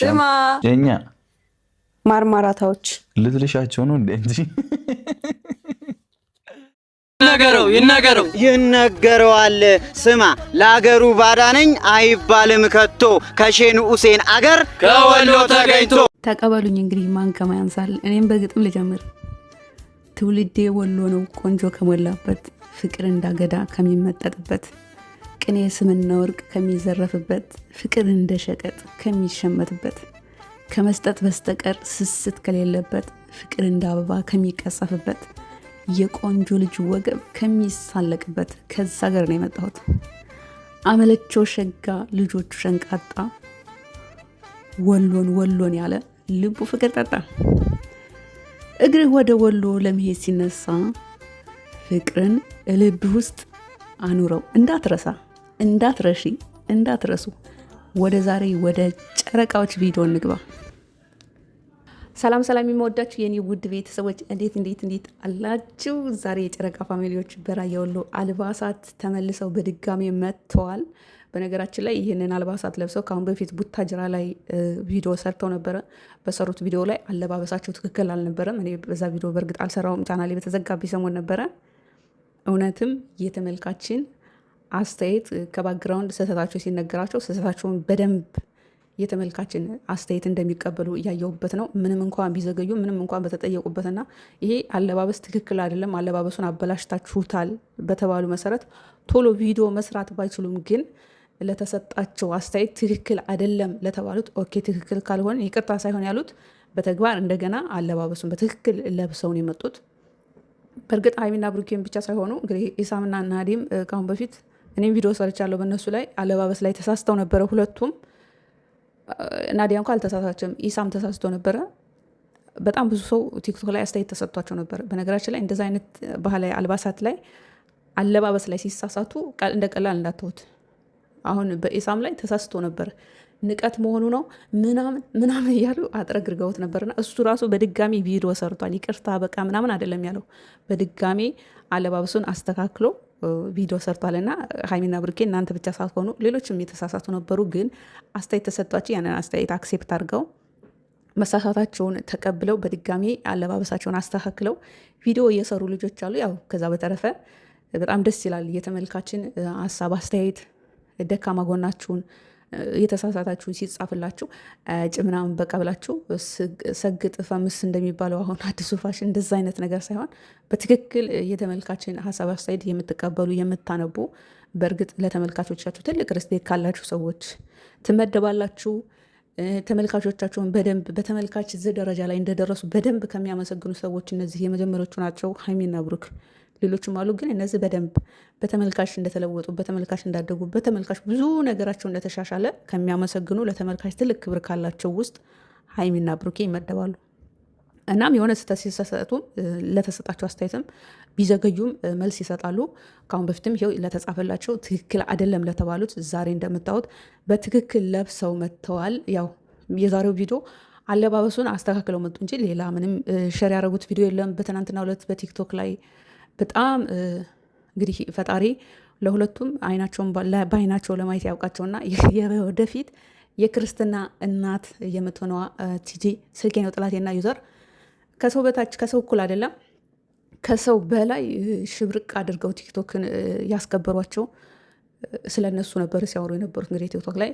ስማ የኛ ማርማራታዎች ልትልሻቸው ነው እንጂ ይነገረዋል። ስማ ለአገሩ ባዳ ነኝ አይባልም ከቶ ከሼን ሁሴን አገር ከወሎ ተገኝቶ። ተቀበሉኝ እንግዲህ ማን ከማ ያንሳል። እኔም በግጥም ልጀምር። ትውልዴ ወሎ ነው ቆንጆ ከሞላበት፣ ፍቅር እንዳገዳ ከሚመጠጥበት፣ ቅኔ ስምና ወርቅ ከሚዘረፍበት፣ ፍቅር እንደ ሸቀጥ ከሚሸመትበት፣ ከመስጠት በስተቀር ስስት ከሌለበት፣ ፍቅር እንደ አበባ ከሚቀሰፍበት፣ የቆንጆ ልጅ ወገብ ከሚሳለቅበት ከዛ ሀገር ነው የመጣሁት። አመለቸው ሸጋ ልጆቹ ሸንቃጣ፣ ወሎን ወሎን ያለ ልቡ ፍቅር ጠጣ። እግርህ ወደ ወሎ ለመሄድ ሲነሳ፣ ፍቅርን ልብህ ውስጥ አኑረው እንዳትረሳ፣ እንዳትረሺ፣ እንዳትረሱ። ወደ ዛሬ ወደ ጨረቃዎች ቪዲዮ እንግባ። ሰላም ሰላም የሚወዳችሁ የኔ ውድ ቤተሰቦች እንዴት አላችሁ? ዛሬ የጨረቃ ፋሚሊዎች በራያ ወሎ አልባሳት ተመልሰው በድጋሚ መጥተዋል። በነገራችን ላይ ይህንን አልባሳት ለብሰው ከአሁን በፊት ቡታጅራ ላይ ቪዲዮ ሰርተው ነበረ። በሰሩት ቪዲዮ ላይ አለባበሳቸው ትክክል አልነበረም። እኔ በዛ ቪዲዮ በእርግጥ አልሰራውም፣ ቻናሌ በተዘጋቢ ሰሞን ነበረ። እውነትም የተመልካችን አስተያየት ከባክግራውንድ ስህተታቸው ሲነገራቸው ስህተታቸውን በደንብ የተመልካችን አስተያየት እንደሚቀበሉ እያየሁበት ነው። ምንም እንኳን ቢዘገዩ፣ ምንም እንኳን በተጠየቁበትና ይሄ አለባበስ ትክክል አይደለም፣ አለባበሱን አበላሽታችሁታል በተባሉ መሰረት ቶሎ ቪዲዮ መስራት ባይችሉም ግን ለተሰጣቸው አስተያየት ትክክል አይደለም ለተባሉት ኦኬ ትክክል ካልሆነ ይቅርታ ሳይሆን ያሉት በተግባር እንደገና አለባበሱን በትክክል ለብሰውን የመጡት። በእርግጥ ሀይሚና ብሩኬን ብቻ ሳይሆኑ እንግዲህ ኢሳምና ናዲም ካሁን በፊት እኔም ቪዲዮ ሰርቻለሁ። በእነሱ ላይ አለባበስ ላይ ተሳስተው ነበረ ሁለቱም። ናዲያ እንኳ አልተሳሳችም፣ ኢሳም ተሳስቶ ነበረ። በጣም ብዙ ሰው ቲክቶክ ላይ አስተያየት ተሰጥቷቸው ነበር። በነገራችን ላይ እንደዚ አይነት ባህላዊ አልባሳት ላይ አለባበስ ላይ ሲሳሳቱ እንደ ቀላል እንዳትወት። አሁን በኢሳም ላይ ተሳስቶ ነበር፣ ንቀት መሆኑ ነው ምናምን እያሉ አጥረግርገውት ነበርና እሱ ራሱ በድጋሚ ቪዲዮ ሰርቷል። ይቅርታ በቃ ምናምን አይደለም ያለው፣ በድጋሚ አለባበሱን አስተካክሎ ቪዲዮ ሰርቷል። እና ሀይሚና ብሩኬ እናንተ ብቻ ሳትሆኑ ሌሎችም የተሳሳቱ ነበሩ። ግን አስተያየት ተሰጥቷቸው ያንን አስተያየት አክሴፕት አድርገው መሳሳታቸውን ተቀብለው በድጋሚ አለባበሳቸውን አስተካክለው ቪዲዮ እየሰሩ ልጆች አሉ። ያው ከዛ በተረፈ በጣም ደስ ይላል። የተመልካችን ሀሳብ አስተያየት፣ ደካማ ጎናችሁን የተሳሳታችሁን ሲጻፍላችሁ ጭምናምን በቃ ብላችሁ ሰግጥ ፈምስ እንደሚባለው አሁን አዲሱ ፋሽን እንደዛ አይነት ነገር ሳይሆን በትክክል የተመልካችን ሀሳብ አስተያየት የምትቀበሉ የምታነቡ፣ በእርግጥ ለተመልካቾቻችሁ ትልቅ ሪስፔክት ካላችሁ ሰዎች ትመደባላችሁ። ተመልካቾቻቸውን በደንብ በተመልካች እዚህ ደረጃ ላይ እንደደረሱ በደንብ ከሚያመሰግኑ ሰዎች እነዚህ የመጀመሪያዎቹ ናቸው፣ ሀይሚና ብሩክ። ሌሎችም አሉ፣ ግን እነዚህ በደንብ በተመልካች እንደተለወጡ፣ በተመልካች እንዳደጉ፣ በተመልካች ብዙ ነገራቸው እንደተሻሻለ ከሚያመሰግኑ ለተመልካች ትልቅ ክብር ካላቸው ውስጥ ሀይሚና ብሩኬ ይመደባሉ። እናም የሆነ ስህተት ሲሰጡ ለተሰጣቸው አስተያየትም ቢዘገዩም መልስ ይሰጣሉ። ከአሁን በፊትም ይኸው ለተጻፈላቸው ትክክል አይደለም ለተባሉት ዛሬ እንደምታዩት በትክክል ለብሰው መጥተዋል። ያው የዛሬው ቪዲዮ አለባበሱን አስተካክለው መጡ እንጂ ሌላ ምንም ሸር ያደረጉት ቪዲዮ የለም። በትናንትናው ዕለት በቲክቶክ ላይ በጣም እንግዲህ ፈጣሪ ለሁለቱም አይናቸውን በአይናቸው ለማየት ያውቃቸውና ወደፊት የክርስትና እናት የምትሆነዋ ቲጂ ስልኬ ነው ጥላቴና ዩዘር ከሰው በታች ከሰው እኩል አይደለም ከሰው በላይ ሽብርቅ አድርገው ቲክቶክን ያስከበሯቸው ስለ እነሱ ነበር ሲያወሩ የነበሩት። እንግዲህ ቲክቶክ ላይ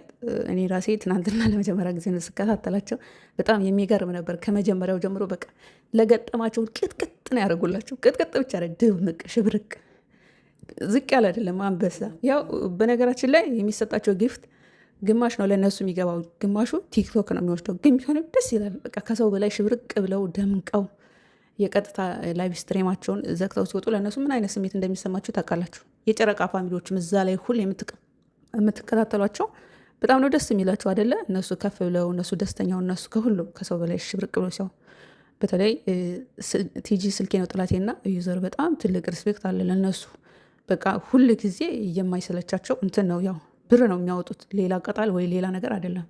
እኔ ራሴ ትናንትና ለመጀመሪያ ጊዜ ስከታተላቸው በጣም የሚገርም ነበር። ከመጀመሪያው ጀምሮ በቃ ለገጠማቸው ቅጥቅጥ ነው ያደርጉላቸው። ቅጥቅጥ ብቻ ድምቅ ሽብርቅ ዝቅ ያለ አይደለም አንበሳ። ያው በነገራችን ላይ የሚሰጣቸው ጊፍት ግማሽ ነው ለእነሱ የሚገባው፣ ግማሹ ቲክቶክ ነው የሚወስደው። ግን ቢሆንም ደስ ይላል። በቃ ከሰው በላይ ሽብርቅ ብለው ደምቀው የቀጥታ ላይቭ ስትሪማቸውን ዘግተው ሲወጡ ለእነሱ ምን አይነት ስሜት እንደሚሰማቸው ታውቃላችሁ። የጨረቃ ፋሚሊዎችም እዛ ላይ ሁሉ የምትከታተሏቸው በጣም ነው ደስ የሚላቸው አይደለ? እነሱ ከፍ ብለው እነሱ ደስተኛው እነሱ ከሁሉም ከሰው በላይ ሽብርቅ ብለው ሲያው፣ በተለይ ቲጂ ስልኬ ነው ጥላቴና ዩዘር በጣም ትልቅ ሪስፔክት አለ ለእነሱ። በቃ ሁል ጊዜ የማይሰለቻቸው እንትን ነው፣ ያው ብር ነው የሚያወጡት፣ ሌላ ቀጣል ወይ ሌላ ነገር አይደለም።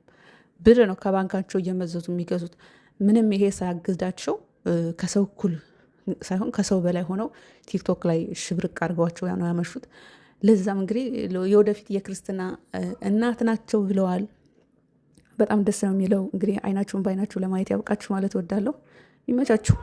ብር ነው ከባንካቸው እየመዘዙ የሚገዙት። ምንም ይሄ ሳያግዛቸው ከሰው እኩል ሳይሆን ከሰው በላይ ሆነው ቲክቶክ ላይ ሽብርቅ አድርገዋቸው ነው ያመሹት። ለዛም እንግዲህ የወደፊት የክርስትና እናት ናቸው ብለዋል። በጣም ደስ ነው የሚለው። እንግዲህ አይናችሁን በአይናችሁ ለማየት ያብቃችሁ ማለት እወዳለሁ። ይመቻችሁ።